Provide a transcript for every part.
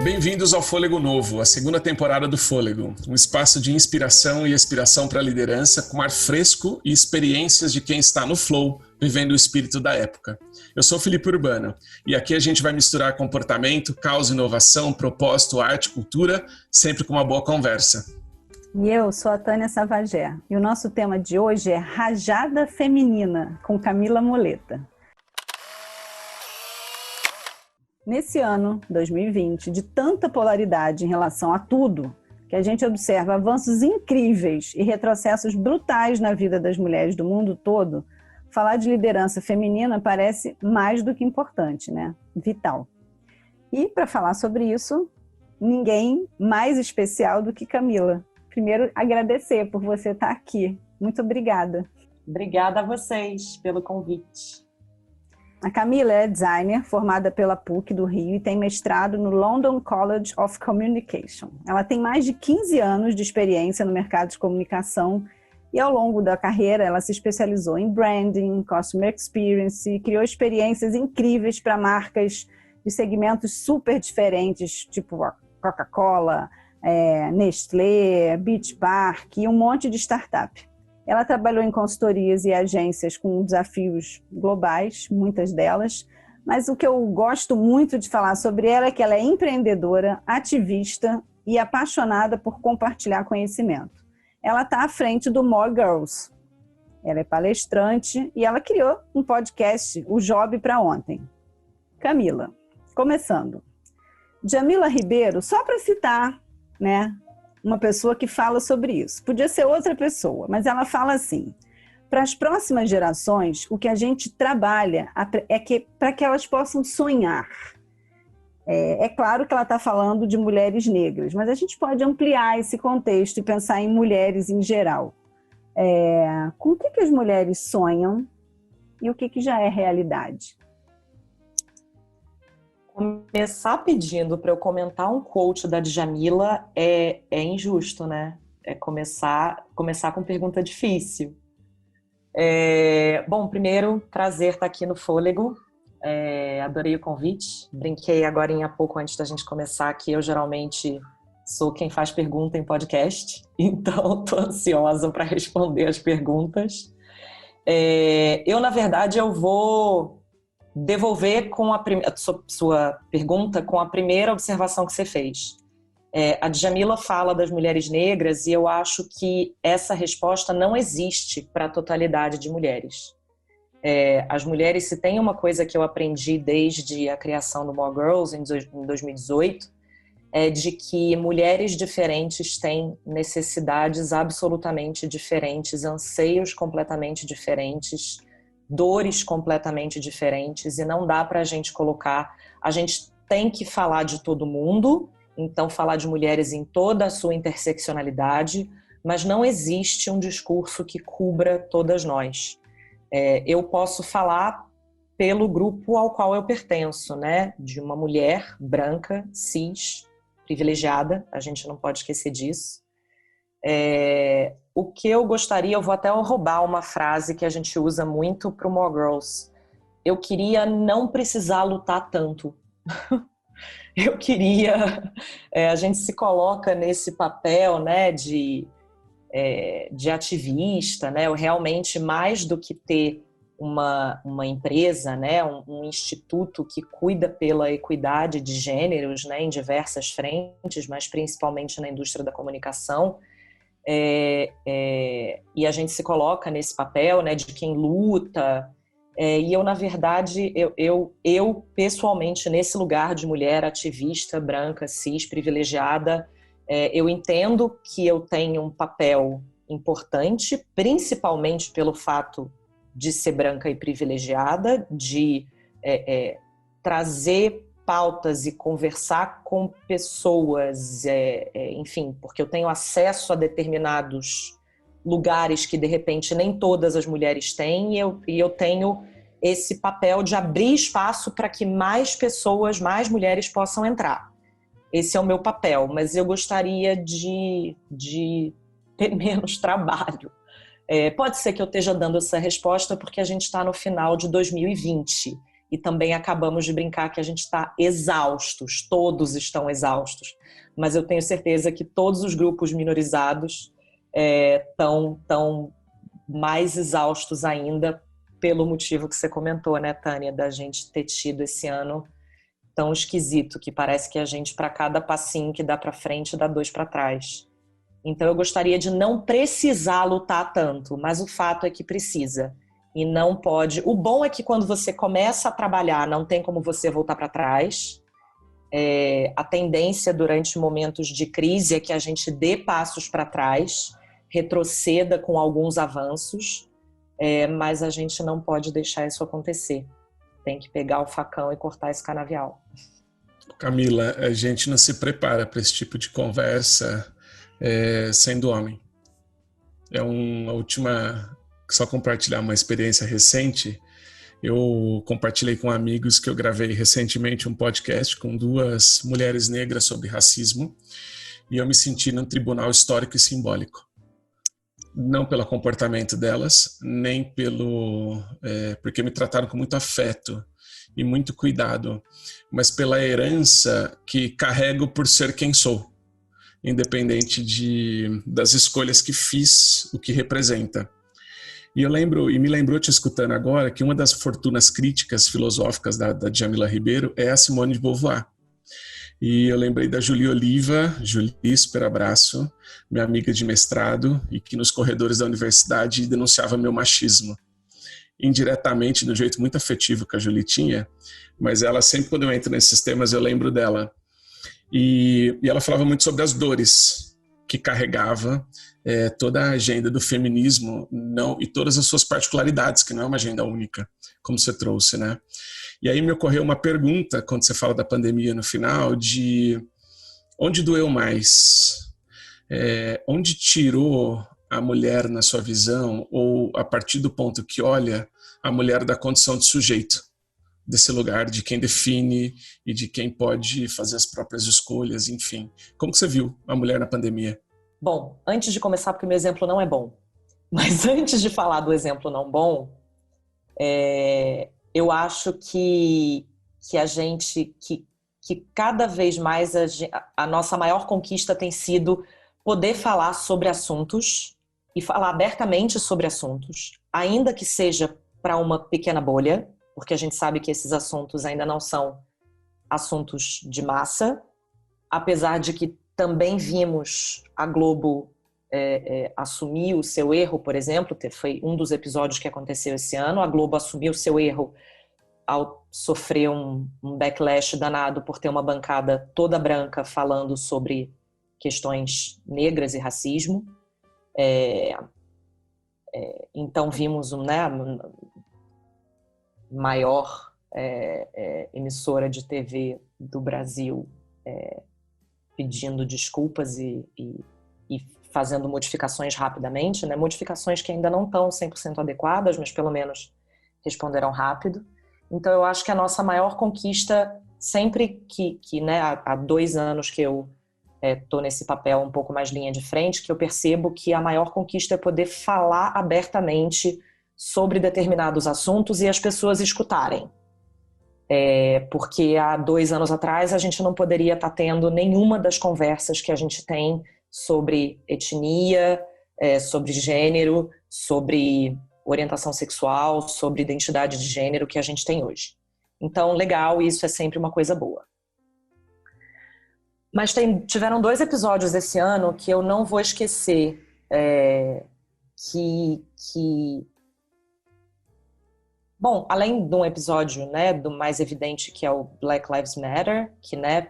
Bem-vindos ao Fôlego Novo, a segunda temporada do Fôlego, um espaço de inspiração e expiração para a liderança com ar fresco e experiências de quem está no flow, vivendo o espírito da época. Eu sou Felipe Urbano e aqui a gente vai misturar comportamento, causa, inovação, propósito, arte, cultura, sempre com uma boa conversa. E eu sou a Tânia Savagé e o nosso tema de hoje é Rajada Feminina, com Camila Moleta. Nesse ano, 2020, de tanta polaridade em relação a tudo, que a gente observa avanços incríveis e retrocessos brutais na vida das mulheres do mundo todo, falar de liderança feminina parece mais do que importante, né? Vital. E para falar sobre isso, ninguém mais especial do que Camila. Primeiro, agradecer por você estar aqui. Muito obrigada. Obrigada a vocês pelo convite. A Camila é designer, formada pela PUC do Rio e tem mestrado no London College of Communication. Ela tem mais de 15 anos de experiência no mercado de comunicação e ao longo da carreira ela se especializou em branding, customer experience e criou experiências incríveis para marcas de segmentos super diferentes, tipo Coca-Cola, Nestlé, Beach Park e um monte de startup. Ela trabalhou em consultorias e agências com desafios globais, muitas delas, mas o que eu gosto muito de falar sobre ela é que ela é empreendedora, ativista e apaixonada por compartilhar conhecimento. Ela está à frente do More Girls. Ela é palestrante e ela criou um podcast, o Job para Ontem. Camila, começando. Djamila Ribeiro, só para citar, né? Uma pessoa que fala sobre isso. Podia ser outra pessoa, mas ela fala assim: para as próximas gerações, o que a gente trabalha é para que elas possam sonhar. É claro que ela está falando de mulheres negras, mas a gente pode ampliar esse contexto e pensar em mulheres em geral. Com o que as mulheres sonham e o que já é realidade? Começar pedindo para eu comentar um quote da Djamila é injusto, né? É começar com pergunta difícil. Bom, primeiro, prazer estar aqui no Fôlego. Adorei o convite. Brinquei agora há pouco, antes da gente começar, que eu geralmente sou quem faz pergunta em podcast. Então, estou ansiosa para responder as perguntas. Na verdade, eu vou devolver com a sua pergunta com a primeira observação que você fez. A Djamila fala das mulheres negras e eu acho que essa resposta não existe para a totalidade de mulheres. As mulheres, se tem uma coisa que eu aprendi desde a criação do More Girls em 2018, é de que mulheres diferentes têm necessidades absolutamente diferentes, anseios completamente diferentes, dores completamente diferentes, e não dá para a gente colocar. A gente tem que falar de todo mundo, então falar de mulheres em toda a sua interseccionalidade, mas não existe um discurso que cubra todas nós. Eu posso falar pelo grupo ao qual eu pertenço, né? De uma mulher branca, cis, privilegiada, a gente não pode esquecer disso. O que eu gostaria, eu vou até roubar uma frase que a gente usa muito para o More Girls. Eu queria não precisar lutar tanto. Eu queria... a gente se coloca nesse papel, né, de ativista, né? Realmente, mais do que ter uma empresa, né, um instituto que cuida pela equidade de gêneros, né, em diversas frentes, mas principalmente na indústria da comunicação, e a gente se coloca nesse papel, né, de quem luta, e eu, na verdade, eu pessoalmente, nesse lugar de mulher ativista, branca, cis, privilegiada, eu entendo que eu tenho um papel importante, principalmente pelo fato de ser branca e privilegiada, de trazer pautas e conversar com pessoas, enfim, porque eu tenho acesso a determinados lugares que, de repente, nem todas as mulheres têm, e eu tenho esse papel de abrir espaço para que mais pessoas, mais mulheres possam entrar. Esse é o meu papel, mas eu gostaria de ter menos trabalho. Pode ser que eu esteja dando essa resposta porque a gente está no final de 2020 e também acabamos de brincar que a gente está exaustos, todos estão exaustos, mas eu tenho certeza que todos os grupos minorizados estão mais exaustos ainda pelo motivo que você comentou, né, Tânia, da gente ter tido esse ano tão esquisito, que parece que a gente, para cada passinho que dá para frente, dá 2 para trás. Então eu gostaria de não precisar lutar tanto, mas o fato é que precisa. E não pode... O bom é que quando você começa a trabalhar, não tem como você voltar para trás. A tendência durante momentos de crise é que a gente dê passos para trás, retroceda com alguns avanços, mas a gente não pode deixar isso acontecer. Tem que pegar o facão e cortar esse canavial. Camila, a gente não se prepara para esse tipo de conversa sendo homem. Uma última... Só compartilhar uma experiência recente. Eu compartilhei com amigos que eu gravei recentemente um podcast com 2 mulheres negras sobre racismo e eu me senti num tribunal histórico e simbólico. Não pelo comportamento delas, nem porque me trataram com muito afeto e muito cuidado, mas pela herança que carrego por ser quem sou, independente das escolhas que fiz, o que representa. E me lembrou te escutando agora que uma das fortunas críticas filosóficas da Djamila Ribeiro é a Simone de Beauvoir. E eu lembrei da Julie Oliva, Julie, super abraço, minha amiga de mestrado e que nos corredores da universidade denunciava meu machismo. Indiretamente, de um jeito muito afetivo que a Julie tinha, mas ela sempre, quando eu entro nesses temas, eu lembro dela. E ela falava muito sobre as dores que carregava toda a agenda do feminismo e todas as suas particularidades, que não é uma agenda única, como você trouxe, né? E aí me ocorreu uma pergunta, quando você fala da pandemia no final, de onde doeu mais? Onde tirou a mulher na sua visão, ou a partir do ponto que olha a mulher da condição de sujeito, desse lugar de quem define e de quem pode fazer as próprias escolhas, enfim. Como que você viu a mulher na pandemia? Bom, antes de começar, porque meu exemplo não é bom, mas antes de falar do exemplo não bom, eu acho que cada vez mais a nossa maior conquista tem sido poder falar sobre assuntos e falar abertamente sobre assuntos, ainda que seja para uma pequena bolha, porque a gente sabe que esses assuntos ainda não são assuntos de massa, apesar de que também vimos a Globo assumir o seu erro, por exemplo, foi um dos episódios que aconteceu esse ano, a Globo assumiu o seu erro ao sofrer um backlash danado por ter uma bancada toda branca falando sobre questões negras e racismo. Então vimos maior emissora de TV do Brasil pedindo desculpas e fazendo modificações rapidamente, né? Modificações que ainda não estão 100% adequadas, mas pelo menos responderam rápido. Então eu acho que a nossa maior conquista, sempre que né, há 2 anos que eu estou nesse papel um pouco mais linha de frente, que eu percebo que a maior conquista é poder falar abertamente sobre determinados assuntos e as pessoas escutarem. Porque há 2 anos atrás a gente não poderia estar tendo nenhuma das conversas que a gente tem sobre etnia, sobre gênero, sobre orientação sexual, sobre identidade de gênero que a gente tem hoje. Então, legal, isso é sempre uma coisa boa. Mas tiveram 2 episódios esse ano que eu não vou esquecer, Bom, além de um episódio, né, do mais evidente, que é o Black Lives Matter, que, né,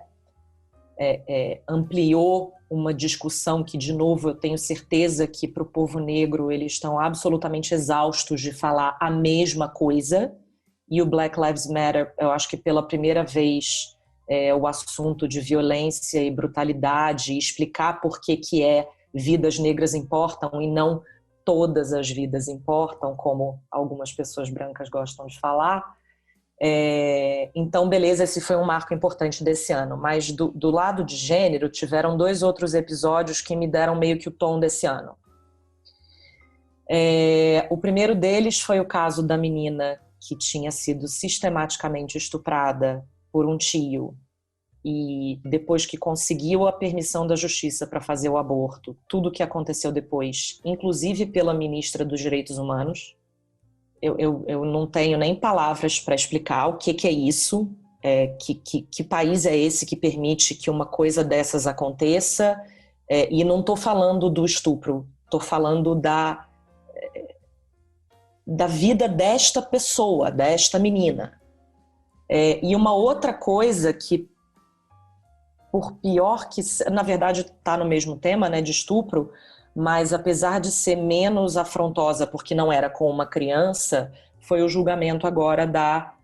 ampliou uma discussão que, de novo, eu tenho certeza que para o povo negro eles estão absolutamente exaustos de falar a mesma coisa. E o Black Lives Matter, eu acho que pela primeira vez, o assunto de violência e brutalidade, explicar por que vidas negras importam e não todas as vidas importam, como algumas pessoas brancas gostam de falar. Então, beleza, esse foi um marco importante desse ano. Mas do lado de gênero, tiveram 2 outros episódios que me deram meio que o tom desse ano. O primeiro deles foi o caso da menina que tinha sido sistematicamente estuprada por um tio e depois que conseguiu a permissão da justiça para fazer o aborto, tudo o que aconteceu depois, inclusive pela ministra dos Direitos Humanos, eu não tenho nem palavras para explicar o que é isso, que país é esse que permite que uma coisa dessas aconteça, e não estou falando do estupro, estou falando da vida desta pessoa, desta menina. E uma outra coisa que, por pior que... Na verdade, está no mesmo tema, né, de estupro, mas apesar de ser menos afrontosa porque não era com uma criança, foi o julgamento agora da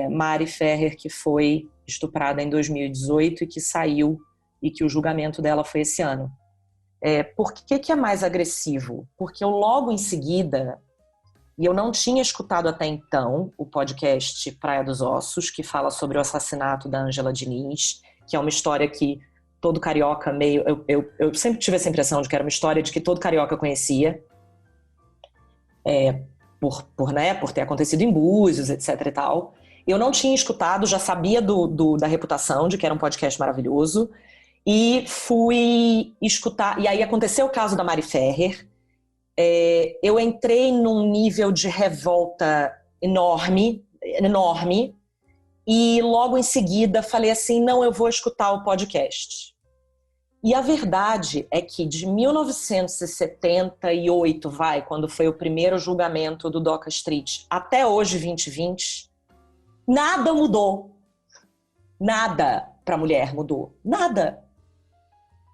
Mari Ferrer, que foi estuprada em 2018 e que saiu, e que o julgamento dela foi esse ano. Por que é mais agressivo? Porque eu logo em seguida... E eu não tinha escutado até então o podcast Praia dos Ossos, que fala sobre o assassinato da Ângela Diniz, que é uma história que todo carioca meio... Eu sempre tive essa impressão de que era uma história de que todo carioca conhecia, por ter acontecido em Búzios, etc e tal. Eu não tinha escutado, já sabia da reputação, de que era um podcast maravilhoso, e fui escutar... E aí aconteceu o caso da Mari Ferrer. Eu entrei num nível de revolta enorme, e logo em seguida falei assim, não, eu vou escutar o podcast. E a verdade é que de 1978, quando foi o primeiro julgamento do Doca Street, até hoje, 2020, nada mudou. Nada para a mulher mudou. Nada.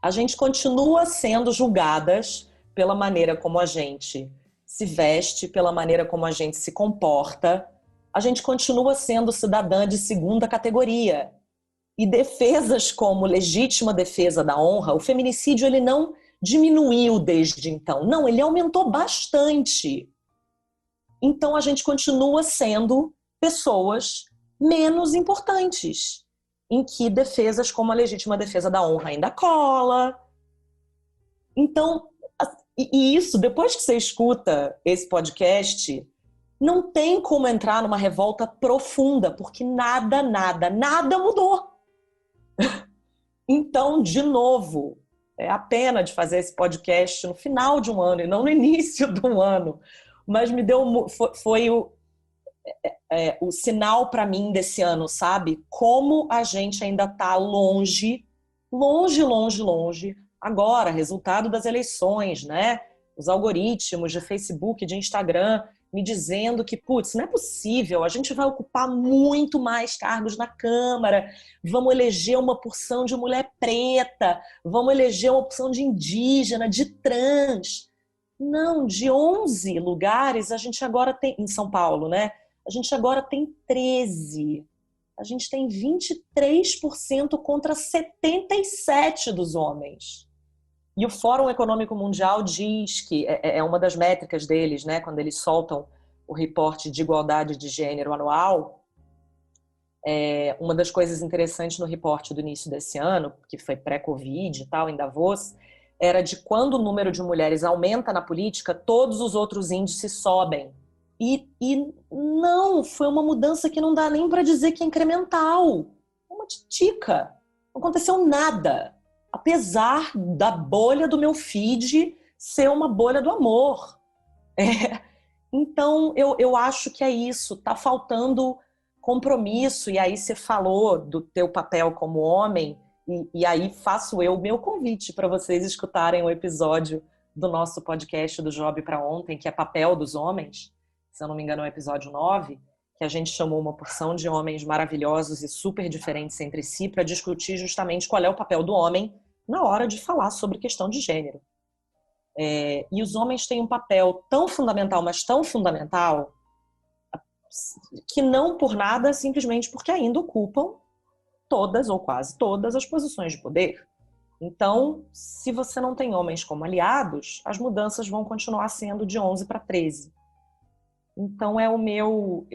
A gente continua sendo julgadas pela maneira como a gente se veste, pela maneira como a gente se comporta. A gente continua sendo cidadã de segunda categoria. E defesas como legítima defesa da honra, o feminicídio ele não diminuiu desde então. Não, ele aumentou bastante. Então a gente continua sendo pessoas menos importantes, em que defesas como a legítima defesa da honra ainda cola. Então, e isso, depois que você escuta esse podcast, não tem como entrar numa revolta profunda, porque nada mudou. Então, de novo, é a pena de fazer esse podcast no final de um ano e não no início de um ano, mas foi o sinal para mim desse ano, sabe? Como a gente ainda está longe. Agora, resultado das eleições, né? Os algoritmos de Facebook, de Instagram, me dizendo que, putz, não é possível, a gente vai ocupar muito mais cargos na Câmara, vamos eleger uma porção de mulher preta, vamos eleger uma porção de indígena, de trans. Não, de 11 lugares, a gente agora tem, em São Paulo, né? A gente agora tem 13. A gente tem 23% contra 77% dos homens. E o Fórum Econômico Mundial diz que é uma das métricas deles, né, quando eles soltam o reporte de igualdade de gênero anual, uma das coisas interessantes no reporte do início desse ano, que foi pré-Covid e tal, em Davos, era de quando o número de mulheres aumenta na política, todos os outros índices sobem. E não, foi uma mudança que não dá nem para dizer que é incremental. Uma titica. Não aconteceu nada. Apesar da bolha do meu feed ser uma bolha do amor. Então, eu acho que é isso. Tá faltando compromisso. E aí você falou do teu papel como homem. E aí faço eu o meu convite para vocês escutarem o episódio do nosso podcast do Job para Ontem, que é Papel dos Homens. Se eu não me engano, é o episódio 9, que a gente chamou uma porção de homens maravilhosos e super diferentes entre si para discutir justamente qual é o papel do homem na hora de falar sobre questão de gênero. E os homens têm um papel tão fundamental, mas tão fundamental, que não por nada, simplesmente porque ainda ocupam todas ou quase todas as posições de poder. Então, se você não tem homens como aliados, as mudanças vão continuar sendo de 11 para 13. Então é o meu...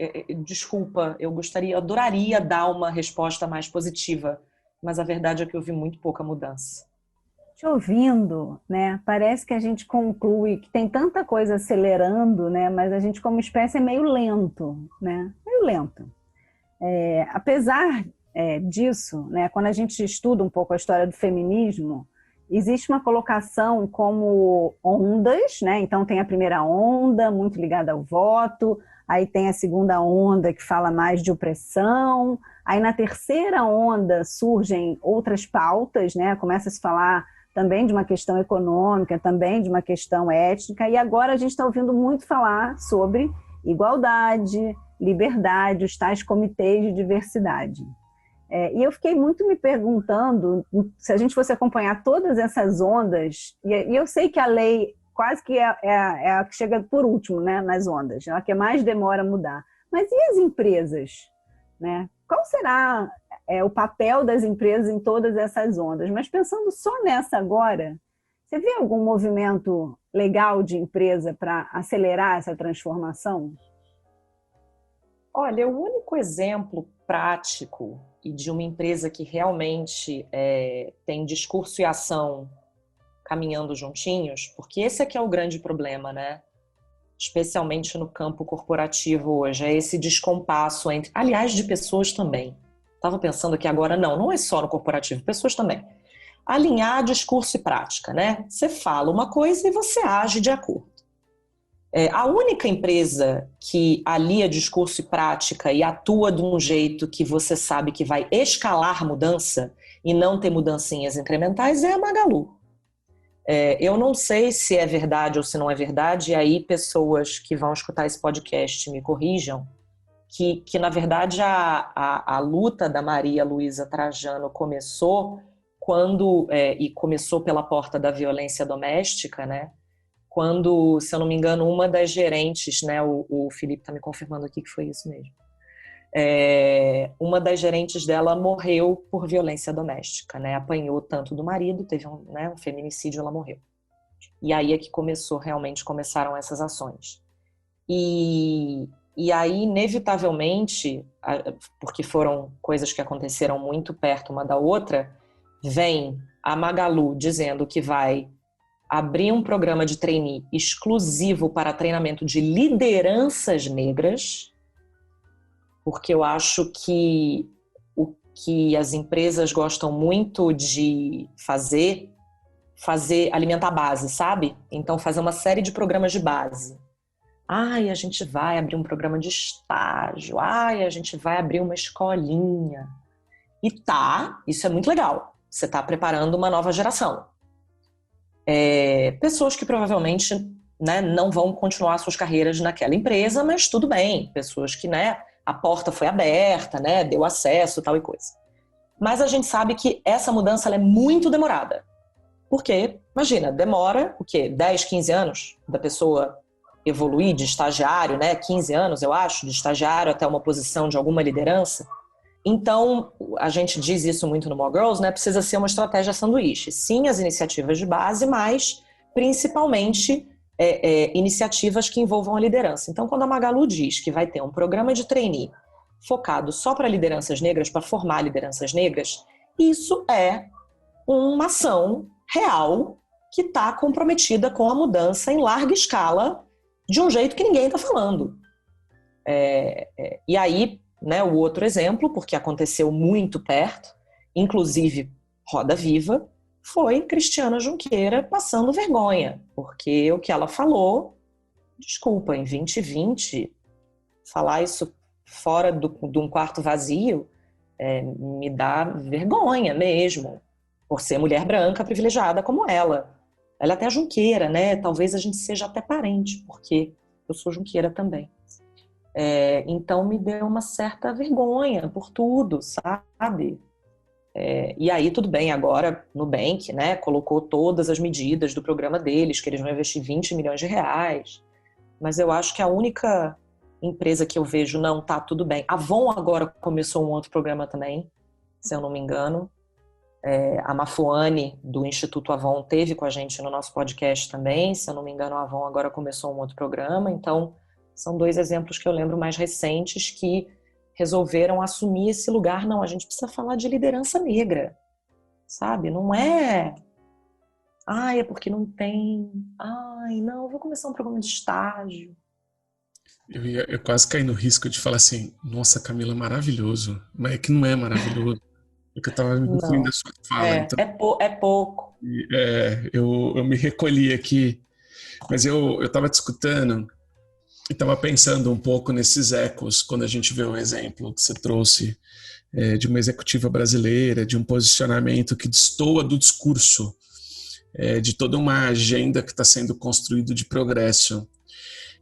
Desculpa, eu adoraria dar uma resposta mais positiva, mas a verdade é que eu vi muito pouca mudança. Te ouvindo, né, parece que a gente conclui que tem tanta coisa acelerando, né, mas a gente como espécie é meio lento, né, meio lento. Apesar disso, né, quando a gente estuda um pouco a história do feminismo, existe uma colocação como ondas, né, então tem a primeira onda, muito ligada ao voto, aí tem a segunda onda que fala mais de opressão, aí na terceira onda surgem outras pautas, né, começa a se falar também de uma questão econômica, também de uma questão étnica, e agora a gente está ouvindo muito falar sobre igualdade, liberdade, os tais comitês de diversidade. E eu fiquei muito me perguntando se a gente fosse acompanhar todas essas ondas, e eu sei que a lei quase que é a que chega por último, né, nas ondas, é a que mais demora a mudar. Mas e as empresas? Né? Qual será o papel das empresas em todas essas ondas? Mas pensando só nessa agora, você vê algum movimento legal de empresa para acelerar essa transformação? Olha, o único exemplo prático e de uma empresa que realmente tem discurso e ação caminhando juntinhos, porque esse aqui é o grande problema, né? Especialmente no campo corporativo hoje, é esse descompasso entre, aliás, de pessoas também. Estava pensando aqui agora, não é só no corporativo, pessoas também. Alinhar discurso e prática, né? Você fala uma coisa e você age de acordo. A única empresa que alia discurso e prática e atua de um jeito que você sabe que vai escalar mudança e não ter mudancinhas incrementais é a Magalu. Eu não sei se é verdade ou se não é verdade, e aí pessoas que vão escutar esse podcast me corrijam, que na verdade a luta da Maria Luísa Trajano começou e começou pela porta da violência doméstica, né? Quando, se eu não me engano, uma das gerentes, né, o Felipe está me confirmando aqui que foi isso mesmo, uma das gerentes dela morreu por violência doméstica, né? Apanhou tanto do marido, teve um feminicídio, ela morreu. E aí é que começaram essas ações. E aí, inevitavelmente, porque foram coisas que aconteceram muito perto uma da outra, vem a Magalu dizendo que vai abrir um programa de trainee exclusivo para treinamento de lideranças negras, porque eu acho que o que as empresas gostam muito de fazer alimentar a base, sabe? Então, fazer uma série de programas de base. A gente vai abrir um programa de estágio. A gente vai abrir uma escolinha. E isso é muito legal. Você está preparando uma nova geração. Pessoas que provavelmente, né, não vão continuar suas carreiras naquela empresa, mas tudo bem. Pessoas que, né, a porta foi aberta, né, deu acesso, tal e coisa. Mas a gente sabe que essa mudança ela é muito demorada. Porque, imagina, demora o quê? 10, 15 anos da pessoa evoluir de estagiário, né? 15 anos, eu acho, de estagiário até uma posição de alguma liderança. Então, a gente diz isso muito no More Girls, né? Precisa ser uma estratégia sanduíche. Sim, as iniciativas de base, mas principalmente iniciativas que envolvam a liderança. Então, quando a Magalu diz que vai ter um programa de trainee focado só para lideranças negras, para formar lideranças negras, isso é uma ação real que está comprometida com a mudança em larga escala de um jeito que ninguém está falando. E aí, né, o outro exemplo, porque aconteceu muito perto, inclusive Roda Viva, foi Cristiana Junqueira passando vergonha, porque o que ela falou, desculpa, em 2020, falar isso fora de um quarto vazio, me dá vergonha mesmo, por ser mulher branca privilegiada como ela. Ela é até junqueira, né? Talvez a gente seja até parente, porque eu sou junqueira também. Então me deu uma certa vergonha por tudo, sabe? E aí tudo bem, agora Nubank, né, colocou todas as medidas do programa deles, que eles vão investir 20 milhões de reais. Mas eu acho que a única empresa que eu vejo, não, tá tudo bem. A Avon agora começou um outro programa também, se eu não me engano. A Mafuane, do Instituto Avon, teve com a gente no nosso podcast também. Se eu não me engano, a Avon agora começou um outro programa. Então, são dois exemplos que eu lembro mais recentes que resolveram assumir esse lugar. Não, a gente precisa falar de liderança negra, sabe? Não é Ai, é porque não tem. Ai, não, eu vou começar um programa de estágio. Eu quase caí no risco de falar assim, nossa, Camila, maravilhoso. Mas é que não é maravilhoso. É que eu tava me referindo Não. à sua fala. Então, É pouco. eu me recolhi aqui. Mas eu estava te escutando e estava pensando um pouco nesses ecos, quando a gente vê o exemplo que você trouxe de uma executiva brasileira, de um posicionamento que destoa do discurso, de toda uma agenda que está sendo construída de progresso.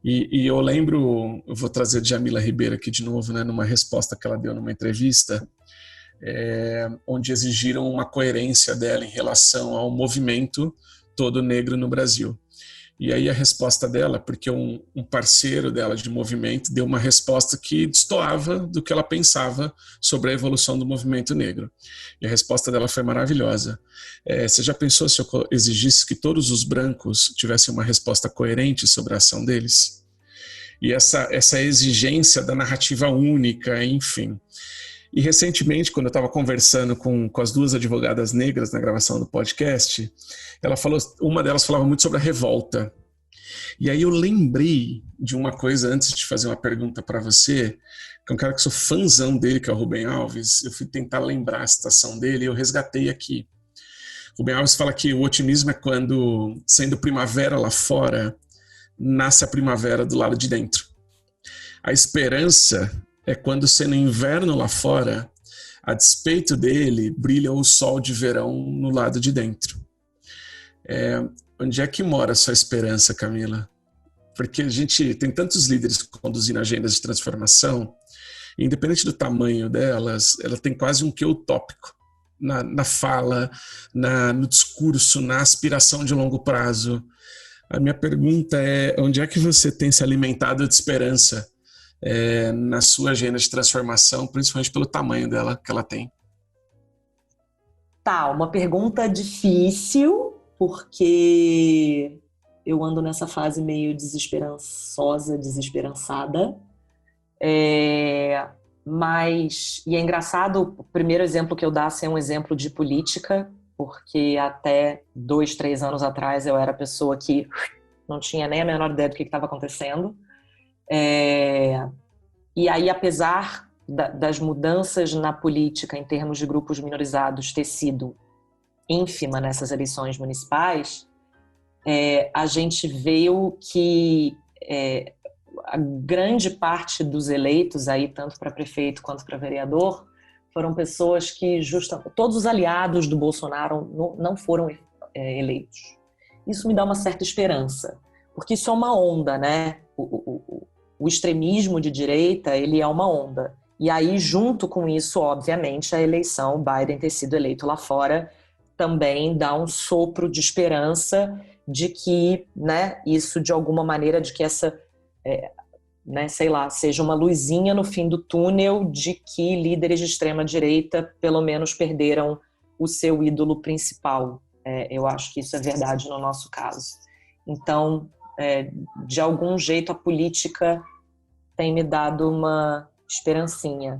E eu lembro, eu vou trazer Djamila Ribeiro aqui de novo, né, numa resposta que ela deu numa entrevista, onde exigiram uma coerência dela em relação ao movimento todo negro no Brasil. E aí a resposta dela, porque um parceiro dela de movimento deu uma resposta que destoava do que ela pensava sobre a evolução do movimento negro. E a resposta dela foi maravilhosa. Você já pensou se eu exigisse que todos os brancos tivessem uma resposta coerente sobre a ação deles? E essa exigência da narrativa única, enfim. E recentemente, quando eu estava conversando com as duas advogadas negras na gravação do podcast, uma delas falava muito sobre a revolta. E aí eu lembrei de uma coisa antes de fazer uma pergunta para você, que é um cara que sou fãzão dele, que é o Rubem Alves. Eu fui tentar lembrar a citação dele e eu resgatei aqui. Rubem Alves fala que o otimismo é quando, sendo primavera lá fora, nasce a primavera do lado de dentro. A esperança é quando, sendo inverno lá fora, a despeito dele, brilha o sol de verão no lado de dentro. Onde é que mora a sua esperança, Camila? Porque a gente tem tantos líderes conduzindo agendas de transformação, e independente do tamanho delas, ela tem quase um quê utópico na fala, no discurso, na aspiração de longo prazo. A minha pergunta é, onde é que você tem se alimentado de esperança na sua agenda de transformação, principalmente pelo tamanho dela que ela tem? Tá, uma pergunta difícil, porque eu ando nessa fase meio desesperançosa, desesperançada. Mas, e é engraçado, o primeiro exemplo que eu dou é um exemplo de política, porque até 2, 3 anos atrás eu era a pessoa que não tinha nem a menor ideia do que estava acontecendo. E aí, apesar das mudanças na política em termos de grupos minorizados ter sido ínfima nessas eleições municipais, a gente viu que a grande parte dos eleitos, aí, tanto para prefeito quanto para vereador, foram pessoas que todos os aliados do Bolsonaro não foram eleitos. Isso me dá uma certa esperança, porque isso é uma onda, né? O extremismo de direita, ele é uma onda. E aí, junto com isso, obviamente, a eleição, Biden ter sido eleito lá fora, também dá um sopro de esperança de que, né, isso de alguma maneira, de que essa, sei lá, seja uma luzinha no fim do túnel de que líderes de extrema direita, pelo menos, perderam o seu ídolo principal. Eu acho que isso é verdade no nosso caso. Então, de algum jeito, a política tem me dado uma esperancinha.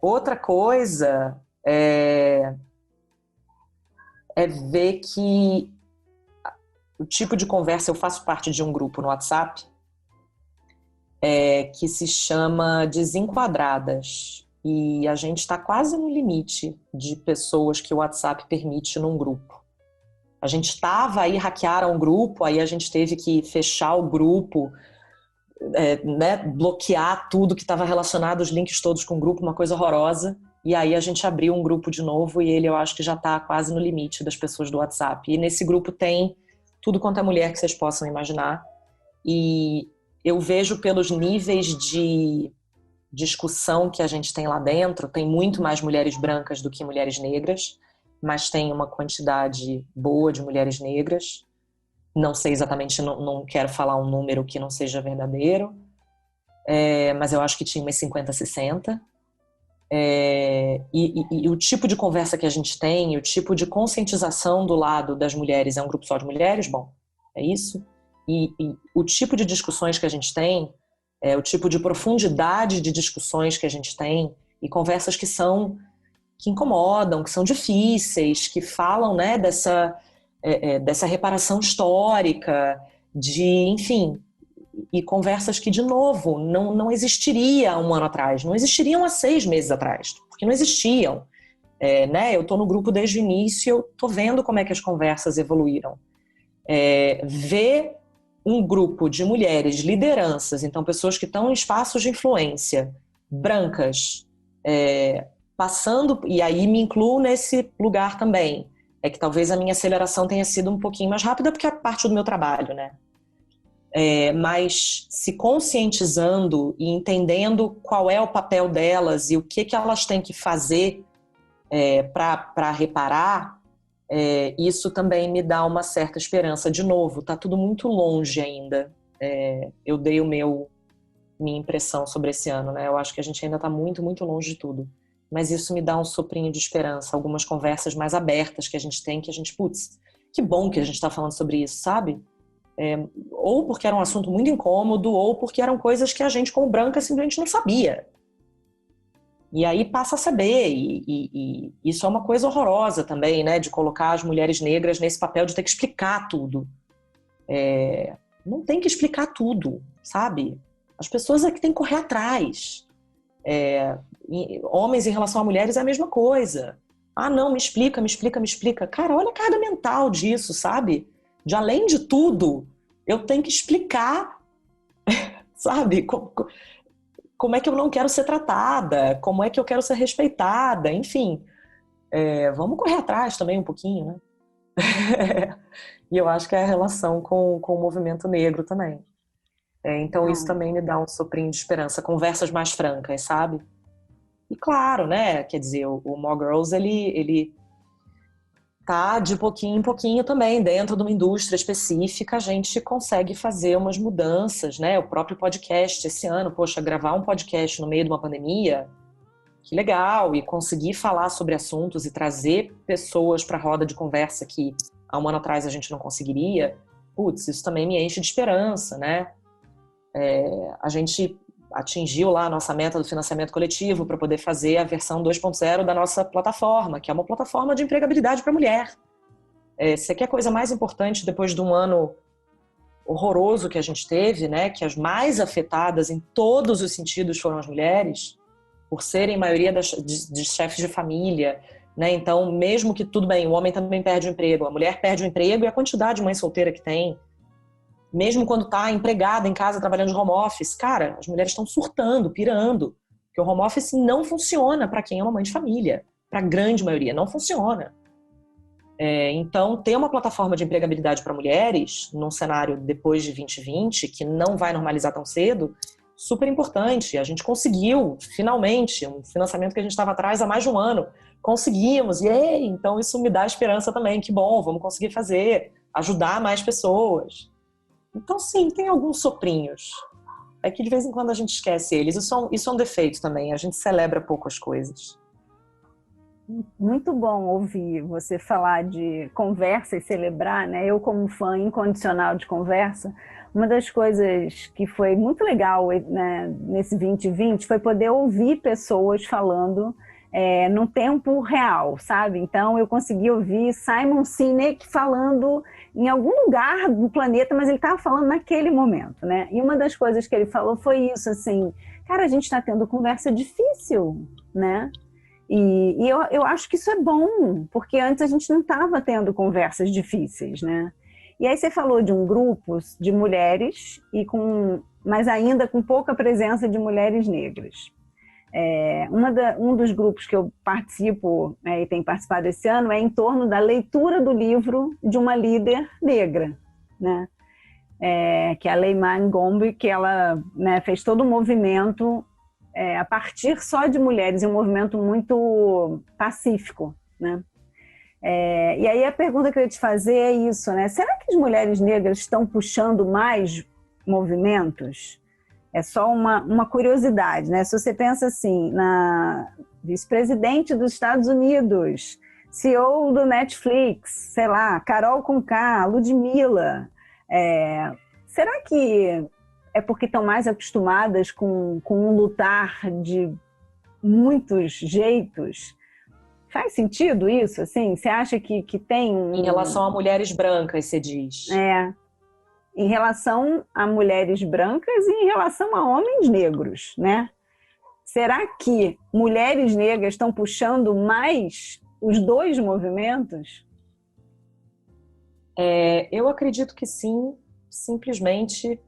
Outra coisa é ver que o tipo de conversa, eu faço parte de um grupo no WhatsApp que se chama Desenquadradas, e a gente está quase no limite de pessoas que o WhatsApp permite num grupo. A gente estava aí, hackearam o grupo, aí a gente teve que fechar o grupo, né, bloquear tudo que estava relacionado, os links todos com o grupo, uma coisa horrorosa. E aí a gente abriu um grupo de novo e ele, eu acho que já está quase no limite das pessoas do WhatsApp. E nesse grupo tem tudo quanto é mulher que vocês possam imaginar. E eu vejo pelos níveis de discussão que a gente tem lá dentro, tem muito mais mulheres brancas do que mulheres negras, mas tem uma quantidade boa de mulheres negras. Não sei exatamente, não quero falar um número que não seja verdadeiro, mas eu acho que tinha umas 50, 60. E o tipo de conversa que a gente tem, o tipo de conscientização do lado das mulheres, é um grupo só de mulheres? Bom, é isso. E o tipo de discussões que a gente tem, o tipo de profundidade de discussões que a gente tem, e conversas que incomodam, que são difíceis, que falam, né, dessa dessa reparação histórica, enfim, e conversas que, de novo, não existiria 1 ano atrás, não existiriam há 6 meses atrás, porque não existiam. Né? Eu estou no grupo desde o início, eu estou vendo como é que as conversas evoluíram. Ver um grupo de mulheres, lideranças, então pessoas que estão em espaços de influência, brancas, passando, e aí me incluo nesse lugar também, que talvez a minha aceleração tenha sido um pouquinho mais rápida, porque é parte do meu trabalho, né? Mas se conscientizando e entendendo qual é o papel delas e o que elas têm que fazer para reparar, isso também me dá uma certa esperança. De novo, está tudo muito longe ainda. Eu dei minha impressão sobre esse ano, né? Eu acho que a gente ainda está muito, muito longe de tudo. Mas isso me dá um soprinho de esperança, algumas conversas mais abertas que a gente tem, que a gente, putz, que bom que a gente está falando sobre isso, sabe? Ou porque era um assunto muito incômodo, ou porque eram coisas que a gente, como branca, simplesmente não sabia. E aí passa a saber, e isso é uma coisa horrorosa também, né? De colocar as mulheres negras nesse papel de ter que explicar tudo. Não tem que explicar tudo, sabe? As pessoas é que têm que correr atrás. Homens em relação a mulheres é a mesma coisa. Ah, não, me explica, me explica, me explica. Cara, olha a carga mental disso, sabe? De além de tudo, eu tenho que explicar, sabe? Como é que eu não quero ser tratada, como é que eu quero ser respeitada, enfim. Vamos correr atrás também um pouquinho, né? E eu acho que é a relação com o movimento negro também. Então isso também me dá um soprinho de esperança, conversas mais francas, sabe? E claro, né, quer dizer, o More Girls, ele tá de pouquinho em pouquinho também, dentro de uma indústria específica, a gente consegue fazer umas mudanças, né? O próprio podcast esse ano, poxa, gravar um podcast no meio de uma pandemia, que legal, e conseguir falar sobre assuntos e trazer pessoas para a roda de conversa que há 1 ano atrás a gente não conseguiria, putz, isso também me enche de esperança, né? A gente atingiu lá a nossa meta do financiamento coletivo para poder fazer a versão 2.0 da nossa plataforma, que é uma plataforma de empregabilidade para mulher. Você quer coisa mais importante depois de um ano horroroso que a gente teve, né? Que as mais afetadas em todos os sentidos foram as mulheres, por serem maioria de chefes de família, né? Então, mesmo que tudo bem, o homem também perde o emprego, a mulher perde o emprego e a quantidade de mãe solteira que tem, mesmo quando está empregada em casa trabalhando de home office, cara, as mulheres estão surtando, pirando, porque o home office não funciona para quem é uma mãe de família, para a grande maioria, não funciona. Então, ter uma plataforma de empregabilidade para mulheres, num cenário depois de 2020, que não vai normalizar tão cedo, super importante. A gente conseguiu, finalmente, um financiamento que a gente estava atrás há mais de um ano. Conseguimos, e então isso me dá esperança também, que bom, vamos conseguir fazer, ajudar mais pessoas. Então, sim, tem alguns soprinhos. É que de vez em quando a gente esquece eles. Isso é um defeito também, a gente celebra pouco as coisas. Muito bom ouvir você falar de conversa e celebrar, né? Eu, como fã incondicional de conversa, uma das coisas que foi muito legal, né, nesse 2020 foi poder ouvir pessoas falando no tempo real, sabe? Então eu consegui ouvir Simon Sinek falando em algum lugar do planeta, mas ele estava falando naquele momento, né? E uma das coisas que ele falou foi isso, assim, cara, a gente está tendo conversa difícil, né? E eu acho que isso é bom, porque antes a gente não estava tendo conversas difíceis, né? E aí você falou de um grupo de mulheres, mas ainda com pouca presença de mulheres negras. Um dos grupos que eu participo e tenho participado esse ano é em torno da leitura do livro de uma líder negra, né? Que é a Leymah Ngombe, que ela, né, fez todo um movimento a partir só de mulheres, um movimento muito pacífico, né? E aí a pergunta que eu ia te fazer é isso, né? Será que as mulheres negras estão puxando mais movimentos? É só uma curiosidade, né? Se você pensa assim, na vice-presidente dos Estados Unidos, CEO do Netflix, sei lá, Carol Conká, Ludmilla, será que é porque estão mais acostumadas com um lutar de muitos jeitos? Faz sentido isso, assim? Você acha que tem Em relação a mulheres brancas, você diz? Em relação a mulheres brancas e em relação a homens negros, né? Será que mulheres negras estão puxando mais os dois movimentos? Eu acredito que sim, simplesmente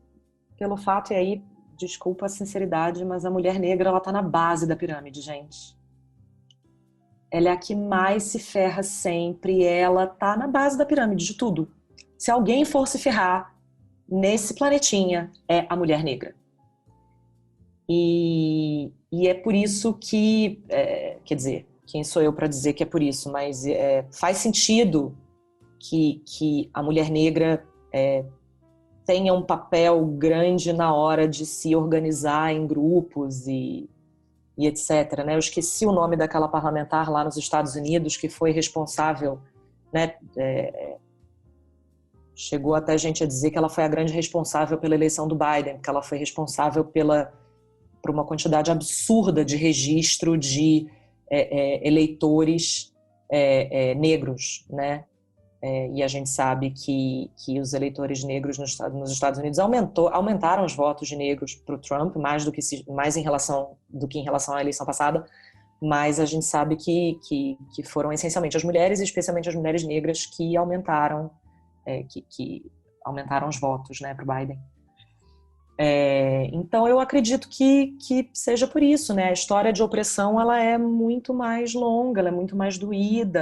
pelo fato, e aí, desculpa a sinceridade, mas a mulher negra, ela tá na base da pirâmide, gente. Ela é a que mais se ferra sempre, ela tá na base da pirâmide de tudo. Se alguém for se ferrar nesse planetinha, é a mulher negra. E é por isso que, quer dizer, quem sou eu para dizer que é por isso, mas faz sentido que a mulher negra tenha um papel grande na hora de se organizar em grupos e etc. Né? Eu esqueci o nome daquela parlamentar lá nos Estados Unidos que foi responsável, né? Chegou até a gente a dizer que ela foi a grande responsável pela eleição do Biden, porque ela foi responsável por uma quantidade absurda de registro de eleitores negros, né? E a gente sabe que os eleitores negros nos Estados Unidos aumentaram os votos de negros para o Trump, mais em relação à eleição passada, mas a gente sabe que foram essencialmente as mulheres, e especialmente as mulheres negras, que aumentaram os votos, né, para o Biden. Então eu acredito que seja por isso, né? A história de opressão, ela é muito mais longa, ela é muito mais doída.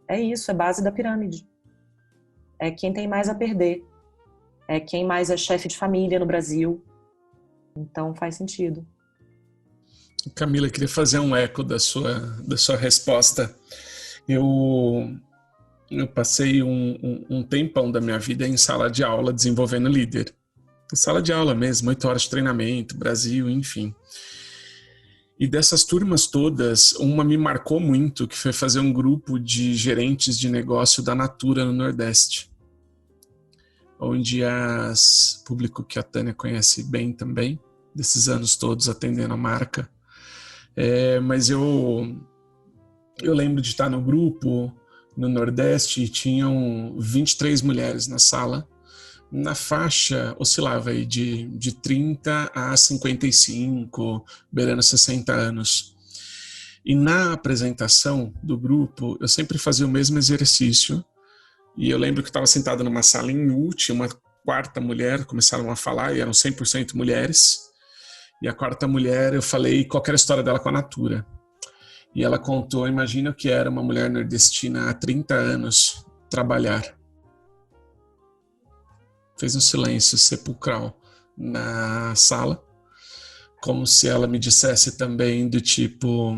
É isso, é base da pirâmide. É quem tem mais a perder. É quem mais é chefe de família no Brasil. Então faz sentido. Camila, eu queria fazer um eco da sua resposta. Eu passei um tempão da minha vida em sala de aula desenvolvendo líder. Em sala de aula mesmo, 8 horas de treinamento, Brasil, enfim. E dessas turmas todas, uma me marcou muito, que foi fazer um grupo de gerentes de negócio da Natura no Nordeste. Onde público que a Tânia conhece bem também, desses anos todos atendendo a marca. Mas eu lembro de estar no grupo no Nordeste e tinham 23 mulheres na sala. Na faixa, oscilava aí de 30 a 55, beirando 60 anos. E na apresentação do grupo, eu sempre fazia o mesmo exercício. E eu lembro que eu estava sentado numa sala em U, tinha uma quarta mulher, começaram a falar, e eram 100% mulheres. E a quarta mulher, eu falei qual era a história dela com a Natura. E ela contou, imagina o que era uma mulher nordestina há 30 anos trabalhar. Fez um silêncio sepulcral na sala, como se ela me dissesse também do tipo,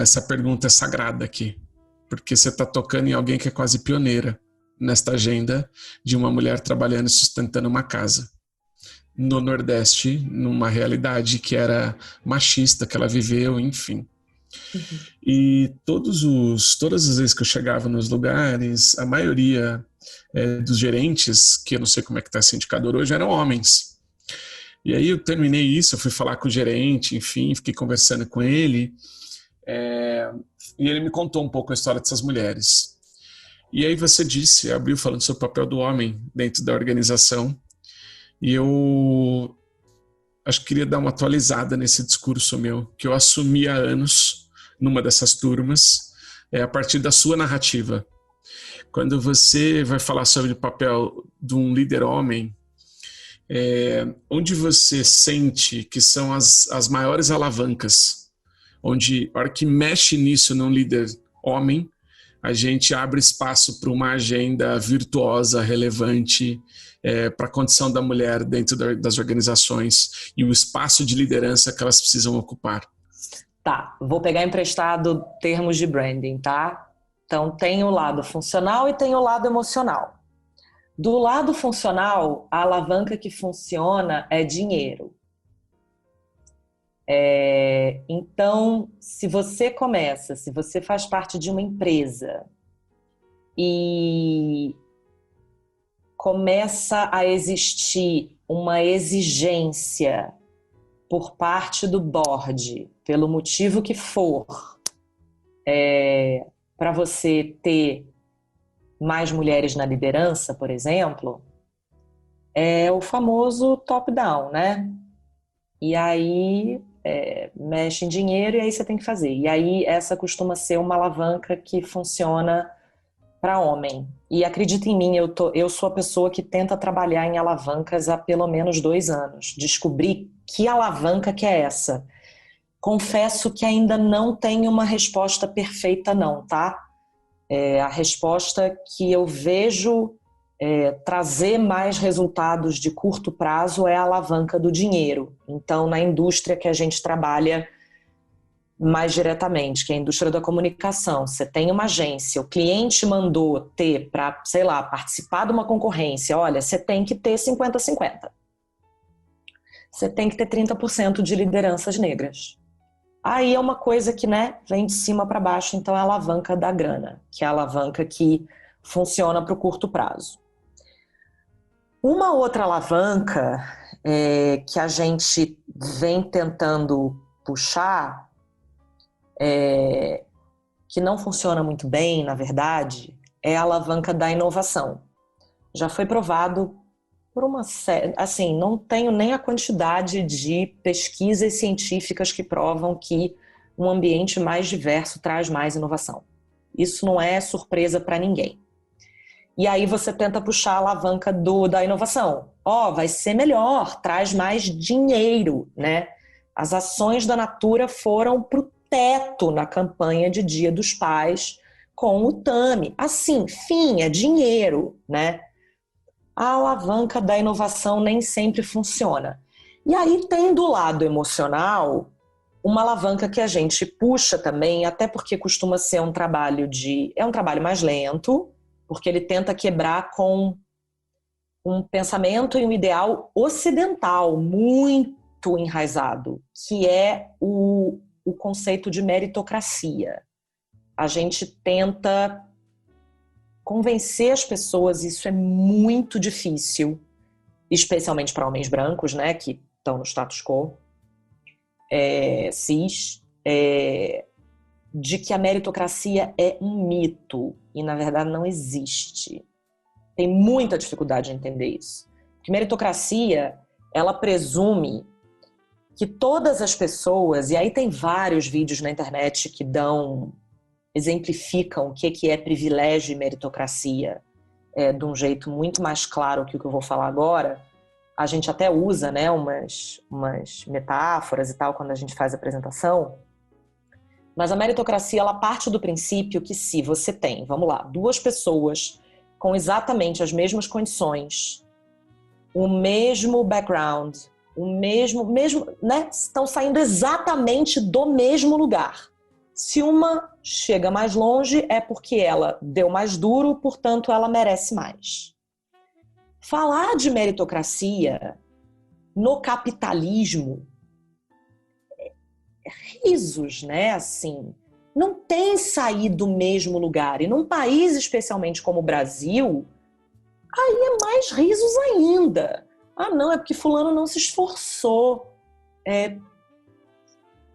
essa pergunta é sagrada aqui, porque você está tocando em alguém que é quase pioneira nesta agenda de uma mulher trabalhando e sustentando uma casa. No Nordeste, numa realidade que era machista, que ela viveu, enfim. Uhum. E todas as vezes que eu chegava nos lugares, a maioria dos gerentes, que eu não sei como é que está esse indicador hoje, eram homens. E aí eu terminei isso, eu fui falar com o gerente, enfim, fiquei conversando com ele, e ele me contou um pouco a história dessas mulheres. E aí você abriu falando sobre o papel do homem dentro da organização, e eu acho que queria dar uma atualizada nesse discurso meu, que eu assumi há anos numa dessas turmas, a partir da sua narrativa. Quando você vai falar sobre o papel de um líder homem, onde você sente que são as maiores alavancas, onde a hora que mexe nisso num líder homem, a gente abre espaço para uma agenda virtuosa, relevante, para a condição da mulher dentro das organizações e o espaço de liderança que elas precisam ocupar. Tá, vou pegar emprestado termos de branding, tá? Então, tem o lado funcional e tem o lado emocional. Do lado funcional, a alavanca que funciona é dinheiro. Então, se você faz parte de uma empresa e começa a existir uma exigência por parte do board, pelo motivo que for, para você ter mais mulheres na liderança, por exemplo, é o famoso top-down, né? E aí mexe em dinheiro e aí você tem que fazer. E aí essa costuma ser uma alavanca que funciona para homem. E acredita em mim, eu sou a pessoa que tenta trabalhar em alavancas há pelo menos 2 anos. Descobri que alavanca que é essa. Confesso que ainda não tenho uma resposta perfeita não, tá? A resposta que eu vejo trazer mais resultados de curto prazo é a alavanca do dinheiro. Então, na indústria que a gente trabalha mais diretamente, que é a indústria da comunicação, você tem uma agência, o cliente mandou ter para, sei lá, participar de uma concorrência, olha, você tem que ter 50-50. Você tem que ter 30% de lideranças negras. Aí é uma coisa que, né, vem de cima para baixo, então é a alavanca da grana, que é a alavanca que funciona para o curto prazo. Uma outra alavanca que a gente vem tentando puxar, que não funciona muito bem, na verdade, é a alavanca da inovação. Já foi provado por uma série, assim, não tenho nem a quantidade de pesquisas científicas que provam que um ambiente mais diverso traz mais inovação. Isso não é surpresa para ninguém. E aí você tenta puxar a alavanca da inovação. Vai ser melhor, traz mais dinheiro, né? As ações da Natura foram pro teto na campanha de Dia dos Pais com o Tami. Assim, fim, é dinheiro, né? A alavanca da inovação nem sempre funciona. E aí tem do lado emocional uma alavanca que a gente puxa também, até porque costuma ser um trabalho mais lento, porque ele tenta quebrar com um pensamento e um ideal ocidental muito enraizado, que é o conceito de meritocracia. A gente tenta convencer as pessoas, isso é muito difícil, especialmente para homens brancos, né, que estão no status quo, cis, de que a meritocracia é um mito e, na verdade, não existe. Tem muita dificuldade em entender isso. Porque meritocracia, ela presume que todas as pessoas, e aí tem vários vídeos na internet que exemplificam o que é privilégio e meritocracia de um jeito muito mais claro que o que eu vou falar agora. A gente até usa, né, umas metáforas e tal quando a gente faz a apresentação. Mas a meritocracia, ela parte do princípio que se você tem, vamos lá, 2 pessoas com exatamente as mesmas condições, o mesmo background, o mesmo, né, estão saindo exatamente do mesmo lugar. Se uma chega mais longe, é porque ela deu mais duro, portanto, ela merece mais. Falar de meritocracia no capitalismo risos, né? Assim, não tem sair do mesmo lugar. E num país, especialmente como o Brasil, aí é mais risos ainda. Não, é porque fulano não se esforçou.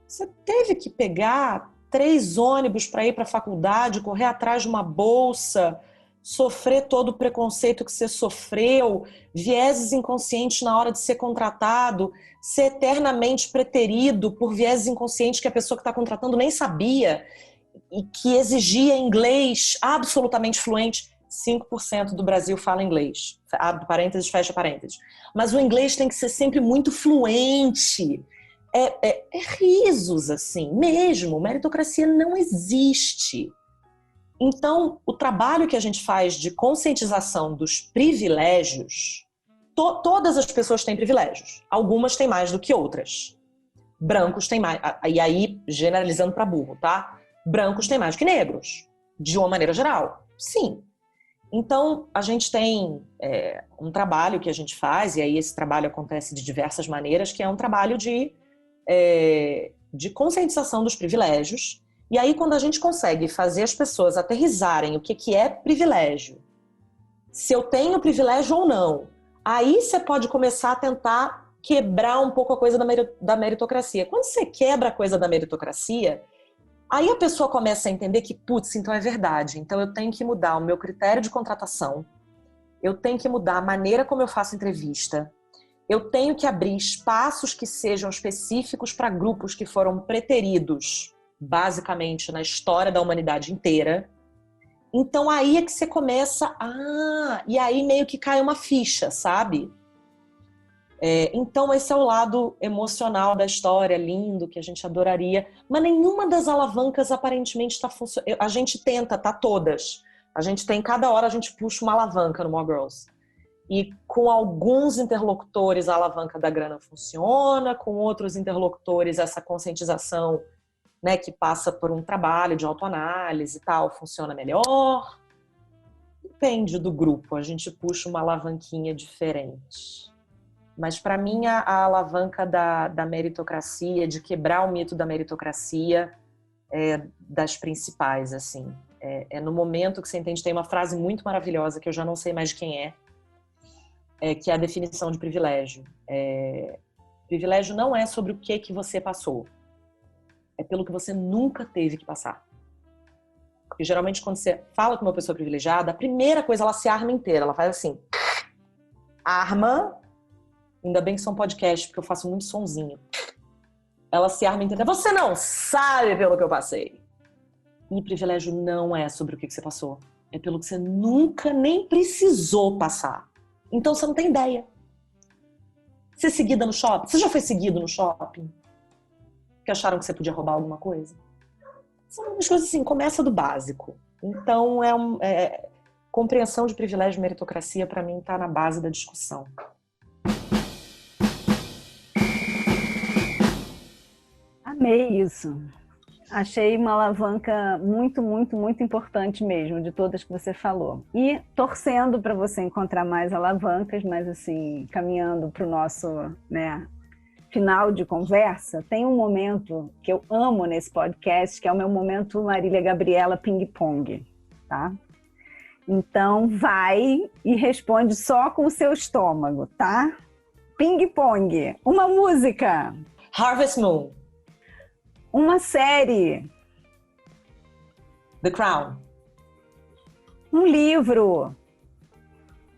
Você teve que pegar 3 ônibus para ir para a faculdade, correr atrás de uma bolsa, sofrer todo o preconceito que você sofreu, vieses inconscientes na hora de ser contratado, ser eternamente preterido por vieses inconscientes que a pessoa que está contratando nem sabia e que exigia inglês absolutamente fluente. 5% do Brasil fala inglês. Abre parênteses, fecha parênteses. Mas o inglês tem que ser sempre muito fluente. É risos, assim, mesmo. Meritocracia não existe. Então, o trabalho que a gente faz de conscientização dos privilégios, todas as pessoas têm privilégios. Algumas têm mais do que outras. Brancos têm mais, e aí generalizando para burro, tá? Brancos têm mais que negros, de uma maneira geral. Sim. Então, a gente tem um trabalho que a gente faz, e aí esse trabalho acontece de diversas maneiras, que é um trabalho de conscientização dos privilégios. E aí, quando a gente consegue fazer as pessoas aterrissarem o que é privilégio, se eu tenho privilégio ou não, aí você pode começar a tentar quebrar um pouco a coisa da meritocracia. Quando você quebra a coisa da meritocracia, Aí a pessoa começa a entender que, putz, então é verdade. Então eu tenho que mudar o meu critério de contratação, eu tenho que mudar a maneira como eu faço entrevista, eu tenho que abrir espaços que sejam específicos para grupos que foram preteridos, basicamente, na história da humanidade inteira. Então aí é que você começa e aí meio que cai uma ficha, sabe? Então esse é o lado emocional da história, lindo, que a gente adoraria, mas nenhuma das alavancas aparentemente está funcionando. A gente tenta, tá todas. A gente tem, cada hora a gente puxa uma alavanca no More Girls. E com alguns interlocutores a alavanca da grana funciona, com outros interlocutores essa conscientização, né, que passa por um trabalho de autoanálise e tal, funciona melhor. Depende do grupo, a gente puxa uma alavanquinha diferente. Mas para mim a alavanca da meritocracia, de quebrar o mito da meritocracia, é das principais, assim. É no momento que você entende, tem uma frase muito maravilhosa que eu já não sei mais de quem que é a definição de privilégio. Privilégio não é sobre o que você passou, é pelo que você nunca teve que passar. Porque geralmente quando você fala com uma pessoa privilegiada, a primeira coisa, ela se arma inteira, ela faz assim, arma, ainda bem que são podcasts, porque eu faço muito sonzinho. Ela se arma inteira, você não sabe pelo que eu passei. E privilégio não é sobre o que você passou, é pelo que você nunca nem precisou passar. Então você não tem ideia. Ser seguida no shopping, você já foi seguido no shopping? Que acharam que você podia roubar alguma coisa? São umas coisas assim, começa do básico. Então, compreensão de privilégio e meritocracia, para mim, está na base da discussão. Amei isso. Achei uma alavanca muito, muito, muito importante mesmo, de todas que você falou. E torcendo para você encontrar mais alavancas, mas assim, caminhando para o nosso, né, final de conversa, tem um momento que eu amo nesse podcast, que é o meu momento Marília Gabriela ping-pong, tá? Então vai e responde só com o seu estômago, tá? Ping-pong. Uma música. Harvest Moon. Uma série. The Crown. Um livro.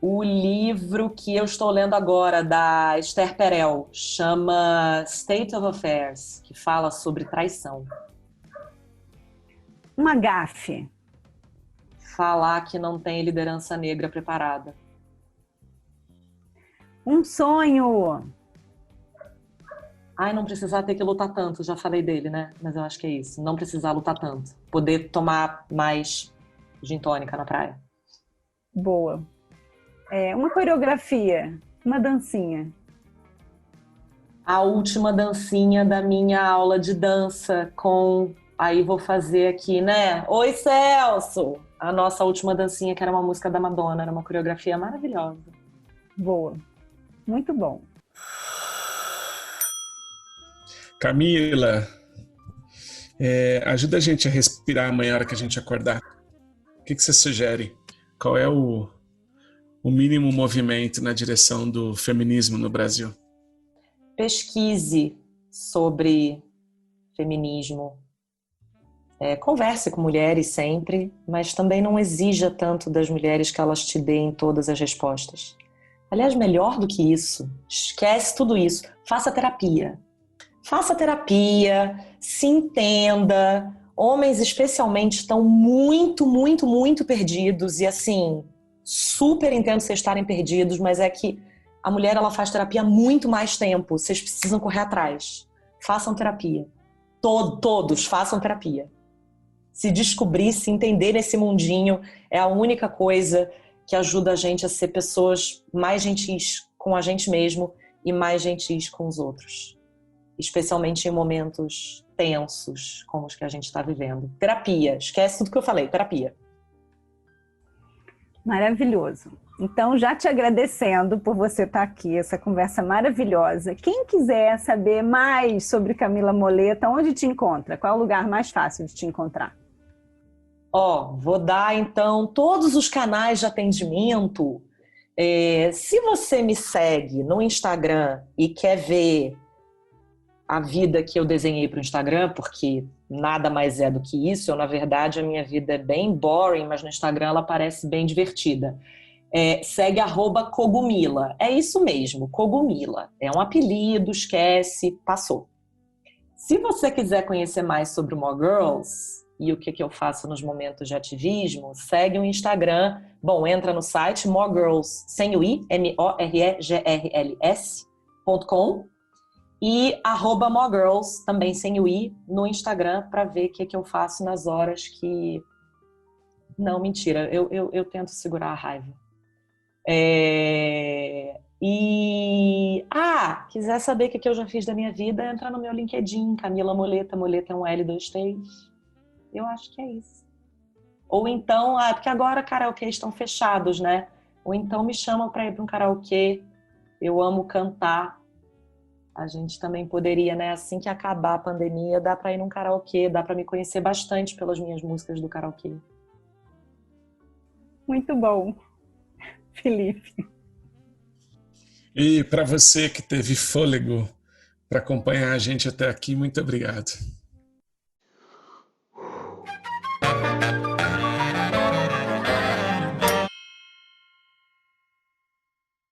O livro que eu estou lendo agora, da Esther Perel, chama State of Affairs, que fala sobre traição. Uma gafe. Falar que não tem liderança negra preparada. Um sonho. Ai, não precisar ter que lutar tanto, já falei dele, né? Mas eu acho que é isso, não precisar lutar tanto. Poder tomar mais gin tônica na praia. Boa. Uma coreografia, uma dancinha. A última dancinha da minha aula de dança aí vou fazer aqui, né? Oi, Celso! A nossa última dancinha, que era uma música da Madonna, era uma coreografia maravilhosa. Boa. Muito bom. Camila, ajuda a gente a respirar amanhã, na hora que a gente acordar. O que você sugere? Qual é o mínimo movimento na direção do feminismo no Brasil? Pesquise sobre feminismo. Converse com mulheres sempre, mas também não exija tanto das mulheres que elas te deem todas as respostas. Aliás, melhor do que isso, esquece tudo isso. Faça terapia. Faça terapia, se entenda. Homens, especialmente, estão muito, muito, muito perdidos. E assim, super entendo vocês estarem perdidos, mas é que a mulher, ela faz terapia há muito mais tempo. Vocês precisam correr atrás. Façam terapia. Todos façam terapia. Se descobrir, se entender nesse mundinho, é a única coisa que ajuda a gente a ser pessoas mais gentis com a gente mesmo e mais gentis com os outros. Especialmente em momentos tensos como os que a gente está vivendo. Terapia, esquece tudo que eu falei, terapia. Maravilhoso. Então, já te agradecendo por você estar aqui, essa conversa maravilhosa. Quem quiser saber mais sobre Camila Moleta, onde te encontra? Qual é o lugar mais fácil de te encontrar? Vou dar então todos os canais de atendimento. Se você me segue no Instagram e quer ver a vida que eu desenhei para o Instagram, porque nada mais é do que isso. Eu, na verdade, a minha vida é bem boring, mas no Instagram ela parece bem divertida. Segue @Cogumila. É isso mesmo, Cogumila. É um apelido, esquece, passou. Se você quiser conhecer mais sobre o More Girls e o que eu faço nos momentos de ativismo, segue o Instagram. Bom, entra no site More Girls, sem o i, MOREGRLS.com, e @More Girls, também sem o i, no Instagram, para ver o que eu faço nas horas que... Não, mentira, eu tento segurar a raiva. Quiser saber o que eu já fiz da minha vida, entra no meu LinkedIn, Camila Moleta. Moleta é um L, 2 T's. Eu acho que é isso. Ou então, porque agora karaokês estão fechados, né? Ou então me chamam para ir para um karaokê. Eu amo cantar. A gente também poderia, né? Assim que acabar a pandemia, dá para ir num karaokê, dá para me conhecer bastante pelas minhas músicas do karaokê. Muito bom, Felipe. E para você que teve fôlego para acompanhar a gente até aqui, muito obrigado.